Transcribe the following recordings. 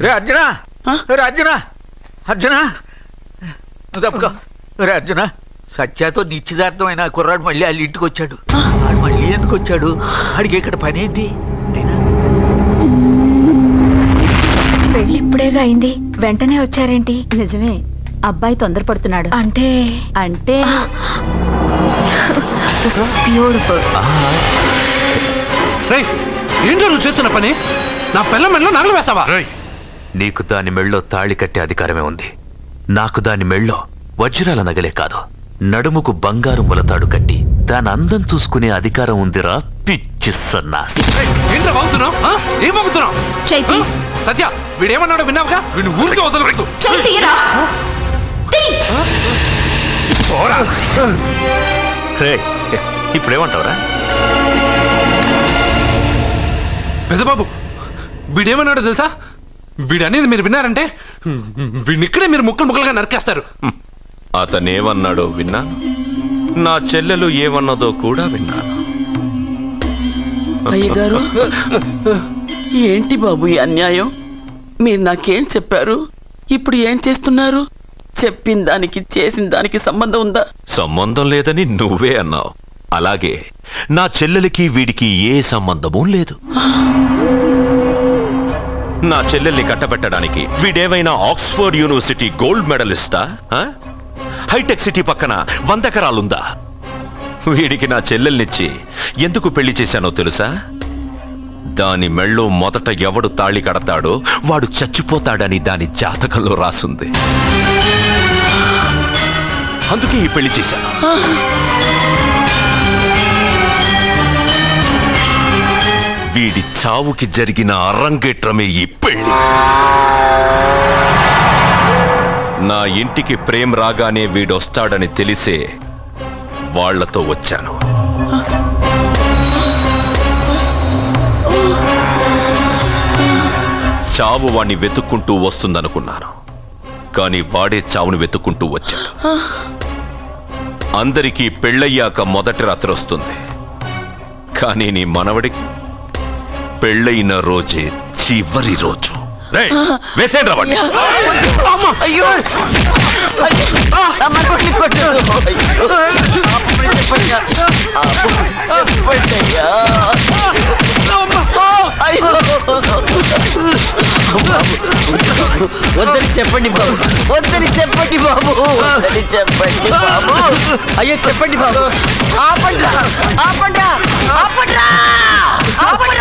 రే అర్జున, రే అర్జున, అర్జున తప్పుకో. రే అర్జున, సత్యాతో నిశ్చితార్థమైన కుర్రాడు మళ్ళీ వాళ్ళ ఇంటికి వచ్చాడు. వాడు మళ్ళీ ఎందుకు వచ్చాడు? వాడికి ఇక్కడ పని ఏంటి? పెళ్ళి ఇప్పుడేగా అయింది, వెంటనే వచ్చారేంటి? నిజమే, అబ్బాయి తొందరపడుతున్నాడు. అంటే అంటే బ్యూటిఫుల్. ఏంటో నువ్వు చేస్తున్న పని? నా పిల్ల మెళ్ళో నగలు వేస్తావా? నీకు దాని మెళ్ళో తాళి కట్టే అధికారమే ఉంది. నాకు దాని మెళ్ళో వజ్రాల నగలే కాదు, నడుముకు బంగారు మొలతాడు కట్టి దాని అందం చూసుకునే అధికారం ఉందిరా పిచ్చి సన్నాసి. ఏంటో బాగుతున్నావు? ఏం బాగుతున్నావు? సత్య, వీడేమన్నాడో విన్నావుగా? వీడిని ఊరికే వదలకూడదు. ఇప్పుడేమంటావురా? పెద్దబాబు, వీడేమన్నాడో తెలుసా? వీడనేది మీరు విన్నారంటే వీడిని ఇక్కడే మీరు ముక్కలు ముక్కలుగా నరికేస్తారు. అతనేమన్నాడో విన్నాను, నా చెల్లెలు ఏమన్నదో కూడా విన్నాను. అయ్యగారు, ఏంటి బాబు ఈ అన్యాయం? మీరు నాకేం చెప్పారు? ఇప్పుడు ఏం చేస్తున్నారు? చెప్పిన దానికి చేసిన దానికి సంబంధం ఉందా? సంబంధం లేదని నువ్వే అన్నావు. అలాగే నా చెల్లెలికి వీడికి ఏ సంబంధమూ లేదు. నా చెల్లెల్ని కట్టబెట్టడానికి వీడేమైనా ఆక్స్ఫర్డ్ యూనివర్సిటీ గోల్డ్ మెడలిస్టా? హైటెక్ సిటీ పక్కన 100 ఎకరాలుందా? వీడికి నా చెల్లెల్నిచ్చి ఎందుకు పెళ్లి చేశానో తెలుసా? దాని మెళ్ళో మొదట ఎవడు తాళి కడతాడో వాడు చచ్చిపోతాడని దాని జాతకంలో రాసుంది. అందుకే ఈ పెళ్లి చేశాను. వీడి చావుకి జరిగిన అరంగేట్రమే ఈ పెళ్లి. నా ఇంటికి ప్రేమ్ రాగానే వీడొస్తాడని తెలిసే వాళ్లతో వచ్చాను. చావు వాణ్ణి వెతుక్కుంటూ వస్తుందనుకున్నాను, కానీ వాడే చావుని వెతుక్కుంటూ వచ్చాడు. అందరికీ పెళ్ళయ్యాక మొదటి రాత్రి వస్తుంది, కానీ నీ మనవడికి పెళ్ళైన రోజే చివరి రోజు. వేసేయండి రావండి. వద్దని చెప్పండి బాబు, వద్దని చెప్పండి బాబు, వద్దని చెప్పండి బాబు. అయ్యో చెప్పండి బాబు. ఆపండి, ఆపండి, ఆపండి, ఆపండి.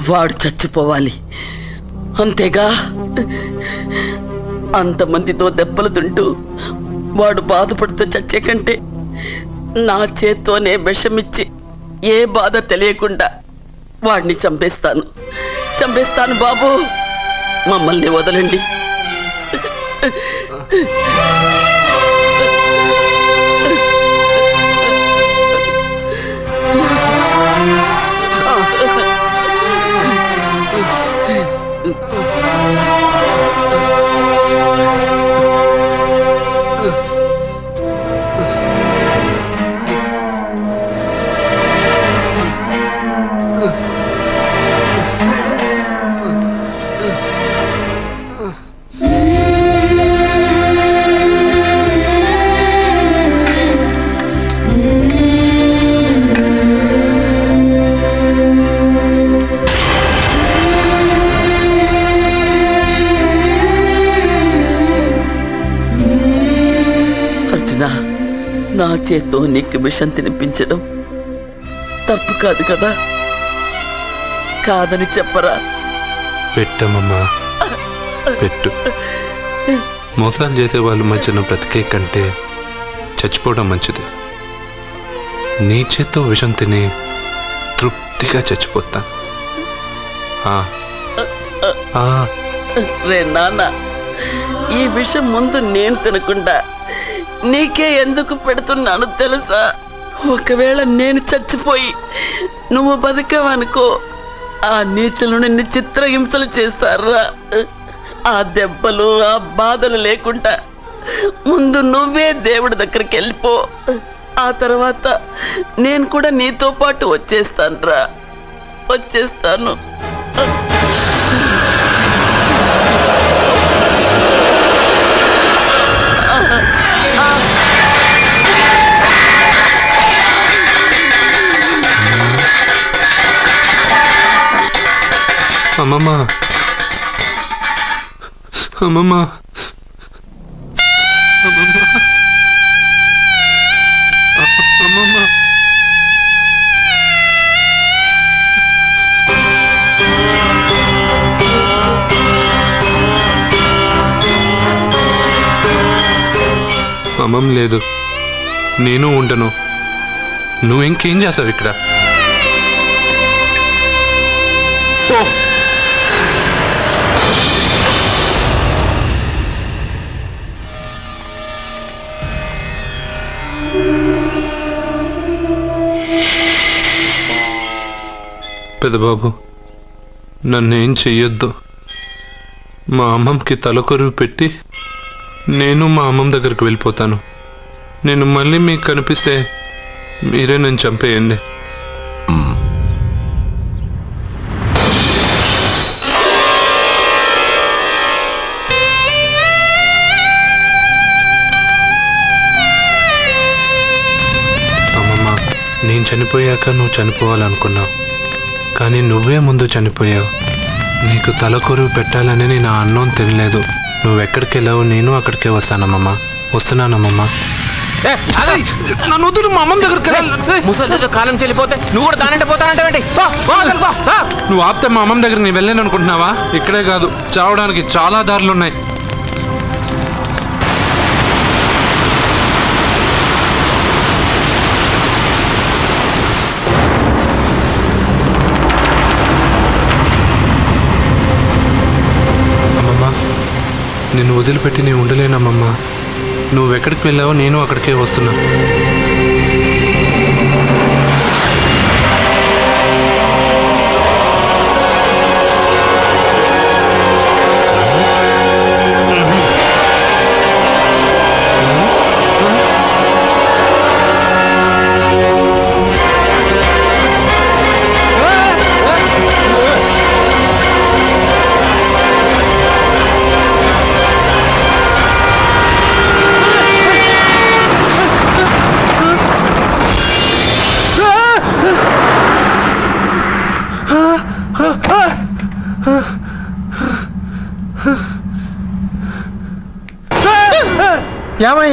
వాడు చచ్చిపోవాలి అంతేగా? అంతమందితో దెబ్బలు తింటూ వాడు బాధపడుతూ చచ్చే కంటే నా చేత్తోనే విషమిచ్చి ఏ బాధ తెలియకుండా వాడిని చంపేస్తాను, చంపేస్తాను బాబు. మమ్మల్ని వదలండి. నా చేత్తో నీకు విషం తినిపించడం తప్పు కాదు కదా? కాదని చెప్పరా? పెట్టమమ్మా, పెట్టు. మోసాలు చేసే వాళ్ళ మధ్యన బ్రతికే కంటే చచ్చిపోవడం మంచిది. నీ చేత్తో విషం తిని తృప్తిగా చచ్చిపోతా. రే నాన్న, ఈ విషం ముందు నేను తినకుండా నీకే ఎందుకు పెడుతున్నాను తెలుసా? ఒకవేళ నేను చచ్చిపోయి నువ్వు బతికావనుకో, ఆ నీచులు నిన్ను చిత్రహింసలు చేస్తారా? ఆ దెబ్బలు ఆ బాధలు లేకుండా ముందు నువ్వే దేవుడి దగ్గరికి వెళ్ళిపో. ఆ తర్వాత నేను కూడా నీతో పాటు వచ్చేస్తాను. అమ్మమ్మ, అమ్మమ్మ, అమ్మమ్మ. అమ్మమ్మ లేదు, నేను ఉండను. నువ్వు ఇంకేం చేస్తావు ఇక్కడ? పెద్దబాబు, నన్నేం చెయ్యొద్దు. మా అమ్మమ్మకి తలకొరువు పెట్టి నేను మా అమ్మమ్మ దగ్గరికి వెళ్ళిపోతాను. నేను మళ్ళీ మీకు కనిపిస్తే మీరే నన్ను చంపేయండి. అమ్మమ్మ, నేను చనిపోయాక నువ్వు చనిపోవాలనుకున్నావు, కానీ నువ్వే ముందు చనిపోయావు. నీకు తలకొరువు పెట్టాలని నేను ఆ అన్నం తినలేదు. నువ్వెక్కడికి వెళ్ళావు, నేను అక్కడికే వస్తానమ్మమ్మ. వస్తున్నానమ్మమ్మ. నన్ను వద్దు, మా అమ్మమ్మ దగ్గరికి ముసలితో కాలం చెల్లిపోతే నువ్వు కూడా దానంటే పోతానంటే నువ్వు ఆపితే మా అమ్మమ్మ దగ్గర నేను వెళ్ళాను అనుకుంటున్నావా? ఇక్కడే కాదు, చావడానికి చాలా దారులు ఉన్నాయి. అమ్మమ్మ, నిన్ను వదిలిపెట్టి నేను ఉండలేనమ్మమ్మ. నువ్వెక్కడికి వెళ్ళావో నేను అక్కడికే వస్తున్నా.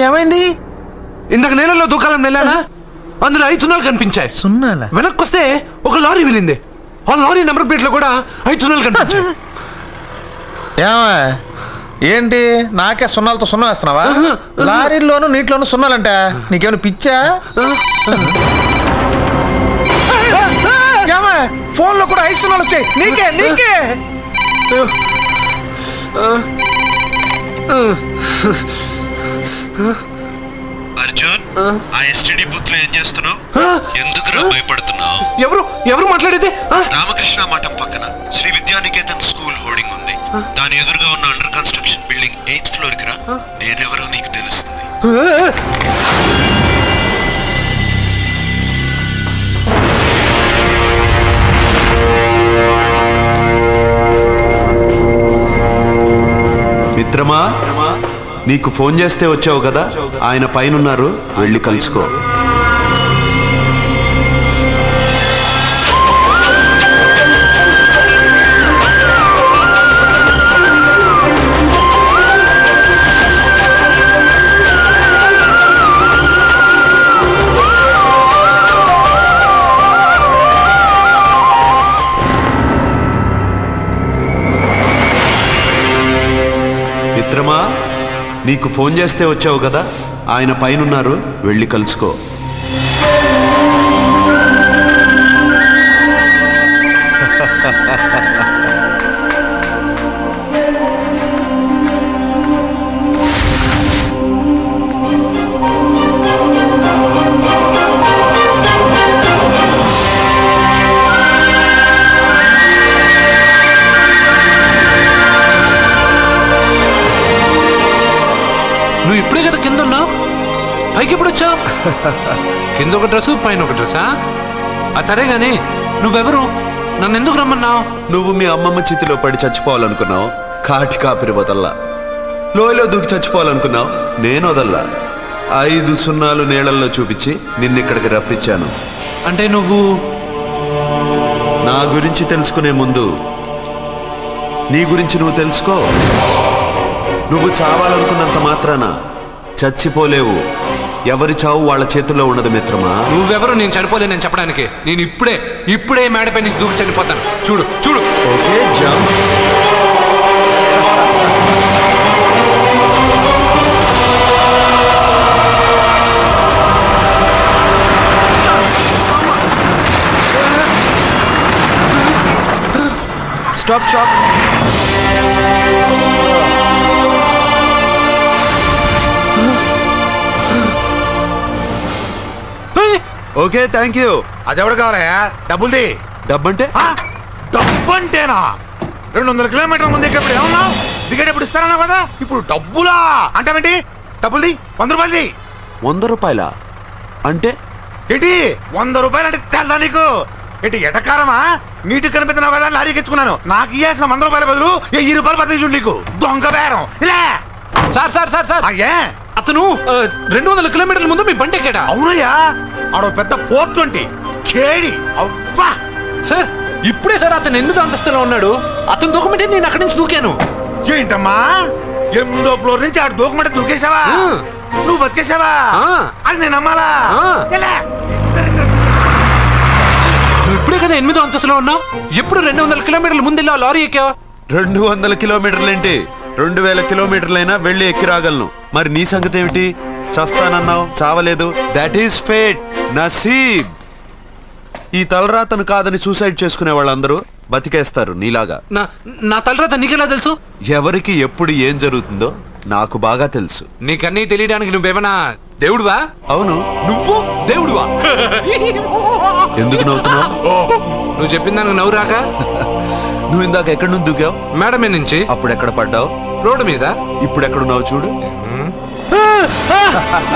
ఏమైంది? ఇందాక నేలలో దూకాలని వెళ్ళానా, అందులో 5 సున్నాలు కనిపించాయి. సున్నాలా? వెనక్కి వస్తే ఒక లారీ వెళ్ళింది. ఆ లారీ నెంబర్ ప్లేట్ లో కూడా 5 సున్నాలు కనిపించాయి. ఏంటి నాకే సున్నాలతో సున్నా వేస్తున్నావా? లారీల్లోనూ నీటిలోనూ సున్నాలంట. నీకేమైనా పిచ్చా? ఫోన్ లో కూడా 5 సున్నాలు వచ్చాయి. నీకే అర్జున్, ఆ ఎస్టీడీ బూత్ లో ఏం చేస్తున్నావు? ఎందుకురా భయపడుతున్నావు? ఎవరు మాట్లాడేది? రామకృష్ణ మఠం పక్కన శ్రీ విద్యానికేతన్ స్కూల్ హోర్డింగ్ ఉంది. దాని ఎదురుగా ఉన్న under construction building 8th floor కి రా. నేనెవరో నీకు తెలుస్తుంది. మిత్రమా, నీకు ఫోన్ చేస్తే వచ్చావు కదా, ఆయన పైనున్నారు, వెళ్ళి కలుసుకో. మిత్రమా, నీకు ఫోన్ చేస్తే వచ్చావు కదా, ఆయన పైనున్నారు, వెళ్ళి కలుసుకో. పైకి ఎప్పుడు వచ్చావు? కింద ఒక డ్రెస్ పైన ఒక డ్రెస్సా? అది సరే గాని నువ్వెవరు? నన్ను ఎందుకు రమ్మన్నావు? నువ్వు మీ అమ్మమ్మ చేతిలో పడి చచ్చిపోవాలనుకున్నావు, కాటి కాపిరి వదల్లా. లోయలో దూకి చచ్చిపోవాలనుకున్నావు, నేను వదల్లా. 5 సున్నాలు నీళ్ళల్లో చూపించి నిన్నిక్కడికి రప్పించాను. అంటే నువ్వు నా గురించి తెలుసుకునే ముందు నీ గురించి నువ్వు తెలుసుకో. నువ్వు చావాలనుకున్నంత మాత్రాన చచ్చిపోలేవు. ఎవరి చావు వాళ్ళ చేతుల్లో ఉండదు మిత్రమా. నువ్వెవరు నేను చనిపోలేనని చెప్పడానికి? నేను ఇప్పుడే మేడపై నుంచి దూకి చనిపోతాను. చూడు చూడు. Okay jump. Stop stop. Okay thank you. అదెవడు కావాలయా? డబ్బుల్ది. డబ్బంటే డబ్బు అంటేనా? 200 కిలోమీటర్ల ముందు ఎక్కడ ఏమన్నావు? దిగేటప్పుడు ఇస్తారన్నా కదా, ఇప్పుడు డబ్బులా అంటావేంటి? డబ్బుల్ది 100 రూపాయలది. 100 రూపాయలా? అంటే ఏంటి 100 రూపాయలు అంటే తెల్దా నీకు? ఏంటి ఎటకారమా? నీటి కనిపిస్తున్నావు కదా లారీకి ఎత్తుకున్నాను. నాకు ఇయ్యాల్సిన 100 రూపాయల బదులు 1000 రూపాయలు బదిలీ చూడు నీకు. దొంగ బేరం. ఇలా సార్ సార్ సార్ సార్ అయ్యే అతను 200 కిలోమీటర్ల ముందు మీ బండి ఎక్కాడా? అవునయ్యా, ఆడో పెద్ద 420 కేడి. అవ్వా సార్ ఇప్పుడే సార్ అతను ఎందుకు అంతస్తులో ఉన్నాడు? అతను దూకమంటే నేను అక్కడి నుంచి దూకాను. ఏంటమ్మా 8వ ఫ్లోర్ నుంచి ఆడు దూకమంటే దూకేశావా? నువ్వు బతికేశావా? అది నేను నమ్మాలా? ఎలా? నువ్వు ఇప్పుడే కదా 8వ అంతస్తులో ఉన్నావు. ఎప్పుడు 200 కిలోమీటర్ల ముందు వెళ్ళి లారీ ఎక్కావా? 200 కిలోమీటర్లేంటి, 2000 కిలోమీటర్లైనా వెళ్ళి ఎక్కి రాగలను. మరి నీ సంగతి ఏమిటి? చస్తానన్నావు, చావలేదు. That is fate, నసీబ్. ఈ తలరాతను కాదని సూసైడ్ చేసుకునే వాళ్ళందరూ బతికేస్తారు నీలాగా. నా తలరాత నీకెలా తెలుసు? ఎవరికి ఎప్పుడు ఏం జరుగుతుందో నాకు బాగా తెలుసు. నీకన్నీ తెలియడానికి నువ్వేమన్నా దేవుడువా? అవును. నువ్వు దేవుడువా? ఎందుకు నవ్వుతున్నావు? నువ్వు చెప్పిన దానికి నవ్వు రాక? నువ్వు ఇందాక ఎక్కడి నుంచి దూకావు? మేడ మీద నుంచి. అప్పుడు ఎక్కడ పడ్డావు? రోడ్డు మీద. ఇప్పుడు ఎక్కడున్నావు చూడు.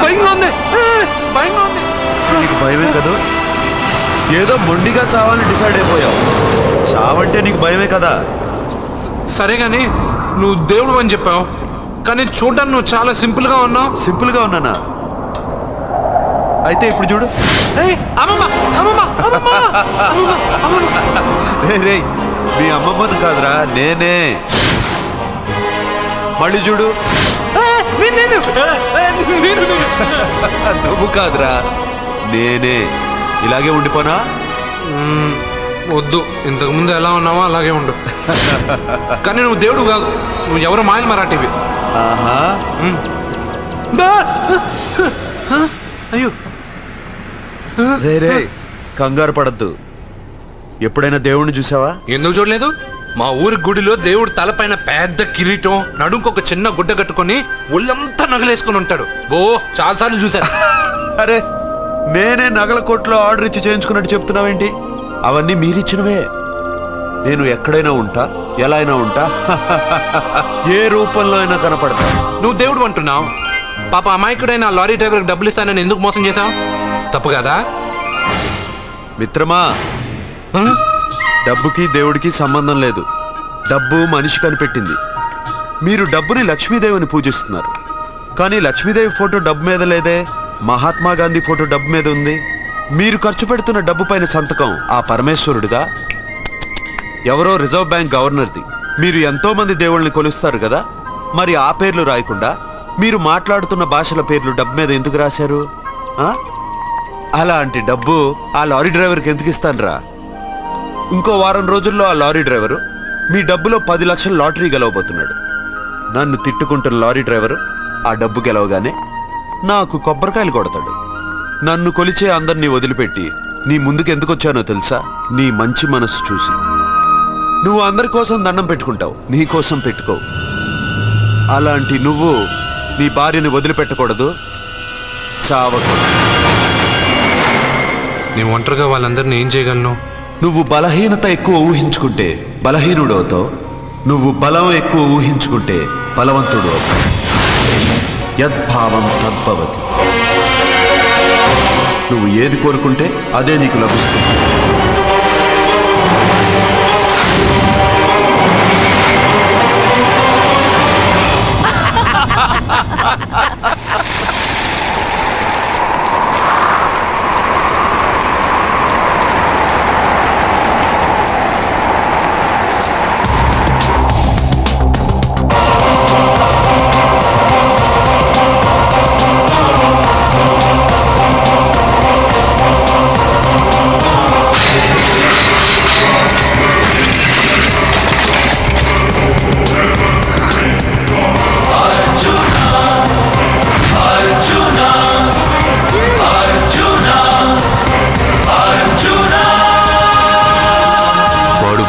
భయంగా ఉంది, భయంగా ఉంది. నీకు భయమే కదా? ఏదో మొండిగా చావాలని డిసైడ్ అయిపోయావు. చావంటే నీకు భయమే కదా? సరే గాని నువ్వు దేవుడు అని చెప్పావు, కానీ చూడడానికి నువ్వు చాలా సింపుల్ గా ఉన్నావు. సింపుల్ గా ఉన్నానా? అయితే ఇప్పుడు చూడు. రే మీ అమ్మమ్మను కాదురా, నేనే. మళ్ళీ చూడు. నువ్వు కాదురా, నేనే. ఇలాగే ఉండిపోనా? వద్దు, ఇంతకు ముందు ఎలా ఉన్నావో అలాగే ఉండు. కానీ నువ్వు దేవుడు కాదు, నువ్వు ఎవరు మాయలు మరాఠీవి. ఆహా. అయ్యో రే కంగారు పడద్దు. ఎప్పుడైనా దేవుణ్ణి చూసావా? ఎందుకు చూడలేదు? మా ఊరి గుడిలో దేవుడు తలపైన పెద్ద కిరీటం, నడుంకొక చిన్న గుడ్డ కట్టుకొని ఒళ్ళంతా నగలేసుకుని ఉంటాడు. ఓ చాలాసార్లు చూశాను. అరే నేనే నగల కొట్లో ఆర్డర్ ఇచ్చి చేయించుకున్నట్టు చెప్తున్నావేంటి? అవన్నీ మీరిచ్చినవే. నేను ఎక్కడైనా ఉంటా, ఎలా అయినా ఉంటా, ఏ రూపంలో అయినా కనపడతా. నువ్వు దేవుడు అంటున్నావు. పాప అమాయకుడైన లారీ డ్రైవర్కి డబ్బులు ఇస్తానని ఎందుకు మోసం చేశావు? తప్పు కదా మిత్రమా? డబ్బుకి దేవుడికి సంబంధం లేదు. డబ్బు మనిషి కనిపెట్టింది. మీరు డబ్బుని లక్ష్మీదేవిని పూజిస్తున్నారు, కానీ లక్ష్మీదేవి ఫోటో డబ్బు మీద లేదే. మహాత్మా గాంధీ ఫోటో డబ్బు మీద ఉంది. మీరు ఖర్చు పెడుతున్న డబ్బు పైన సంతకం ఆ పరమేశ్వరుడిగా, ఎవరో రిజర్వ్ బ్యాంక్ గవర్నర్ది. మీరు ఎంతో మంది దేవుళ్ళని కొలుస్తారు కదా, మరి ఆ పేర్లు రాయకుండా మీరు మాట్లాడుతున్న భాషల పేర్లు డబ్బు మీద ఎందుకు రాశారు? అలాంటి డబ్బు ఆ లారీ డ్రైవర్కి ఎందుకు ఇస్తానురా? ఇంకో వారం రోజుల్లో ఆ లారీ డ్రైవరు మీ డబ్బులో 10 లక్షల లాటరీ గెలవబోతున్నాడు. నన్ను తిట్టుకుంటున్న లారీ డ్రైవరు ఆ డబ్బు గెలవగానే నాకు కొబ్బరికాయలు కొడతాడు. నన్ను కొలిచే అందరినీ వదిలిపెట్టి నీ ముందుకు ఎందుకు వచ్చానో తెలుసా? నీ మంచి మనసు చూసి. నువ్వు అందరి కోసం దండం పెట్టుకుంటావు, నీ కోసం పెట్టుకోవు. అలాంటి నువ్వు నీ భార్యని వదిలిపెట్టకూడదు, చావకూడదు. నేను ఒంటరిగా వాళ్ళందరినీ ఏం చేయగలను? నువ్వు బలహీనత ఎక్కువ ఊహించుకుంటే బలహీనుడు అవుతావు. నువ్వు బలం ఎక్కువ ఊహించుకుంటే బలవంతుడు అవుతావు. యద్భావం తద్భవతి. నువ్వు ఏది కోరుకుంటే అదే నీకు లభిస్తుంది.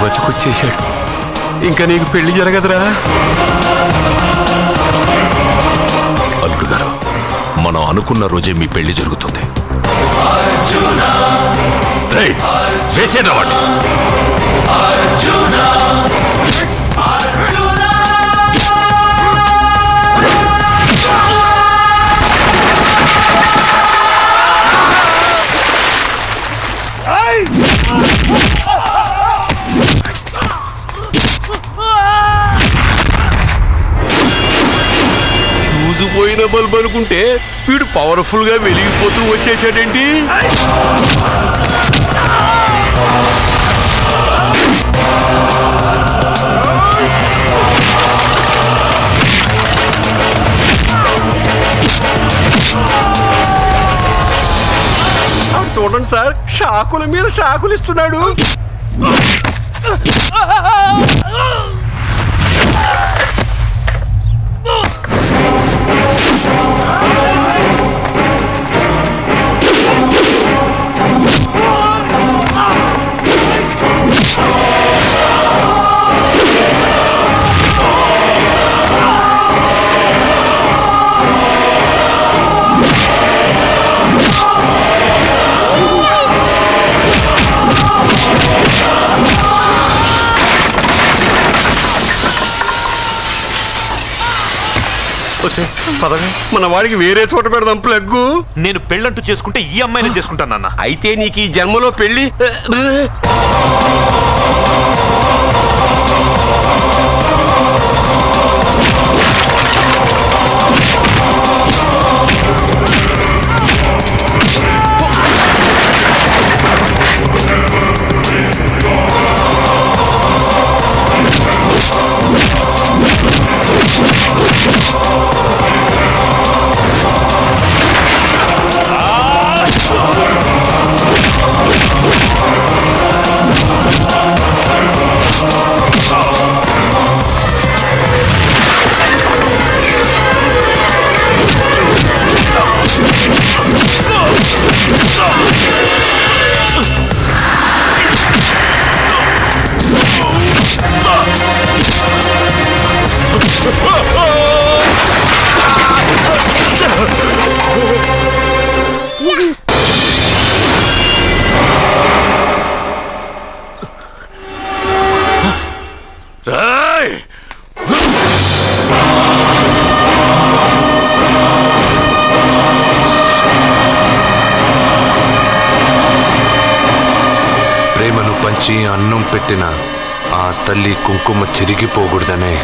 బతుకొచ్చేశాడు. ఇంకా నీకు పెళ్లి జరగదురా. అల్లుడు గారు, మనం అనుకున్న రోజే మీ పెళ్లి జరుగుతుంది. వేసేదా వాడిని. పోయిన బల్బు అనుకుంటే వీడు పవర్ఫుల్ గా వెలిగిపోతూ వచ్చేసాడేంటి? చూడండి సార్, షాకుల మీద షాకులు ఇస్తున్నాడు. మన వాడికి వేరే చోట పెడదాం ప్లగ్గు. నేను పెళ్ళంటూ చేసుకుంటే ఈ అమ్మాయిని చేసుకుంటానన్న. అయితే నీకు ఈ జన్మలో పెళ్లి. ప్రేమను పంచి అన్నం పెట్టిన ఆ తల్లి కుంకుమ చిరిగిపోకూడదనే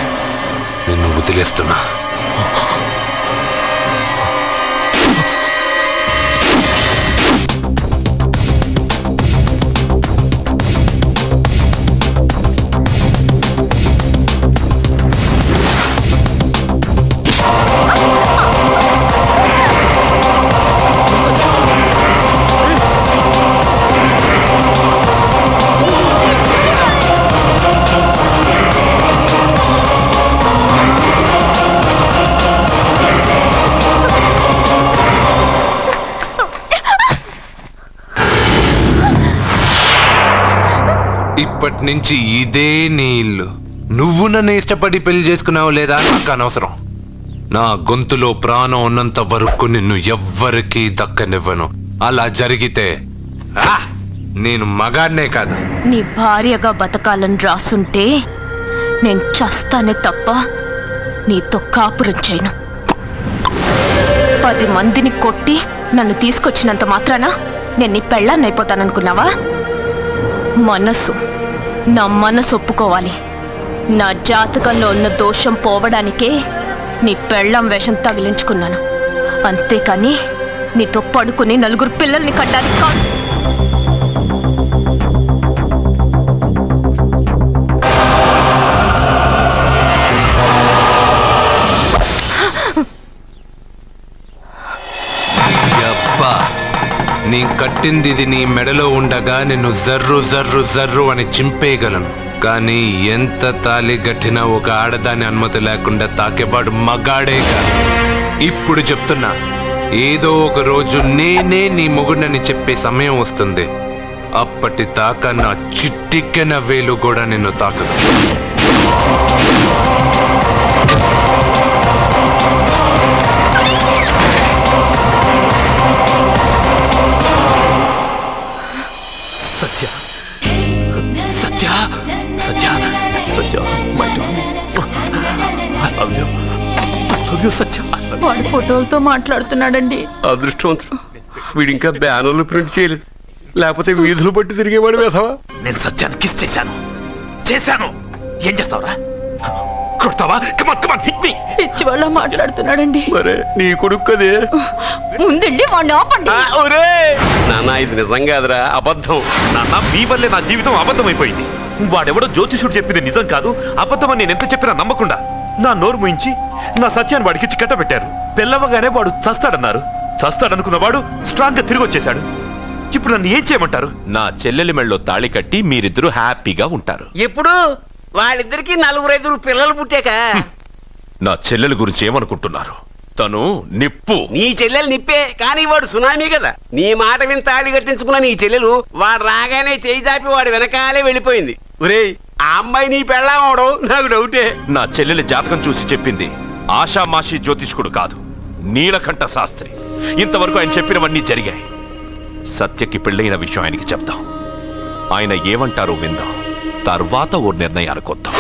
నిన్ను వదిలేస్తున్నా. ఇప్పటి నుంచి ఇదే నీ ఇల్లు. నువ్వు నన్ను ఇష్టపడి పెళ్లి చేసుకున్నావు లేదా నాకు అనవసరం. నా గొంతులో ప్రాణం ఉన్నంత వరకు నిన్ను ఎవ్వరికీ దక్కనివ్వను. అలా జరిగితే నేను మగాడినే కాదు, నీ భార్యగా బతకాలని రాసుంటే నేను చస్తానే తప్ప నీతో కాపురం చేయను. 10 మందిని కొట్టి నన్ను తీసుకొచ్చినంత మాత్రాన నేను నీ పెళ్ళాన్ని అయిపోతాననుకున్నావా? నా మనసు ఒప్పుకోవాలి. నా జాతకంలో ఉన్న దోషం పోవడానికే నీ పెళ్ళాం వేషం తగిలించుకున్నాను. అంతేకాని నీతో పడుకుని 4 పిల్లల్ని కట్టడానికి కాదు. నీ కట్టింది ఇది నీ మెడలో ఉండగా నిన్ను జర్రు జర్రు జర్రు అని చింపేయగలను. కానీ ఎంత తాలి గట్టినా ఒక ఆడదాని అనుమతి లేకుండా తాకేవాడు మగాడేగా. ఇప్పుడు చెప్తున్నా, ఏదో ఒక రోజు నేనే నీ మొగుడని చెప్పే సమయం వస్తుంది. అప్పటి తాక నా చిట్టిక్కెన వేలు కూడా నిన్ను తాకదు. Satya Satya Satya Satya my darling, I love you, I love you Satya. వాడు ఫోటోలతో మాట్లాడుతున్నాడండి. అదృష్టవంతుడు, వీడు ఇంకా బ్యానర్లు ప్రింట్ చేయలేదు, లేకపోతే వీధులు బట్టి తిరిగేవాడు వేధవా. నేను సత్యాన్ని కిస్ చేశాను. ఏం చేస్తావురా? కొడతావా? కమాన్ కమాన్ హిట్ మీ. పిచ్చి వాళ్ళ మాట్లాడుతున్నాడండి. మరే నీ కొడుకు కదే. ముందండి వాడిని ఆపండి. నాన్న ఇది నిజం కాదురా, అబద్ధం. నాన్న, మీ వల్లే నా జీవితం అబద్ధమైపోయింది. వాడెవడో జ్యోతిషుడు చెప్పింది నిజం కాదు, అబద్ధమని నేను ఎంత చెప్పినా నమ్మకుండా నా నోరు మూయించి నా సత్యాన్ని వాడికిచ్చి కట్టబెట్టారు. పెళ్ళవగానే వాడు చస్తాడనుకున్న వాడు స్ట్రాంగ్ గా తిరిగి వచ్చేశాడు. ఇప్పుడు నన్ను ఏం చేయమంటారు? నా చెల్లెలి మెళ్ళలో తాళి కట్టి మీరిద్దరూ హ్యాపీగా ఉంటారు. ఎప్పుడు వాళ్ళిద్దరికి 4-5 పిల్లలు పుట్టాక. నా చెల్లెల గురించి ఏమనుకుంటున్నారు? తను నిప్పు. నీ చెల్లెలు నిప్పే, కానీ వాడు సునామీ కదా. నీ మాట విని తాళి కట్టించుకున్న నీ చెల్లెలు వాడు రాగానే చేయి చాపి వాడు వెనకాలే వెళ్ళిపోయింది. ఒరేయ్, ఆ అమ్మాయి నీ పెళ్ళామవడం నాకు డౌటే. నా చెల్లెలి జాతకం చూసి చెప్పింది ఆషామాషి జ్యోతిష్కుడు కాదు, నీలకంఠ శాస్త్రి. ఇంతవరకు ఆయన చెప్పినవన్నీ జరిగాయి. సత్యకి పెళ్ళైన విషయం ఆయనకి చెప్తాం. ఆయన ఏమంటారో విందాం, తర్వాత ఓ నిర్ణయానికి వద్దాం.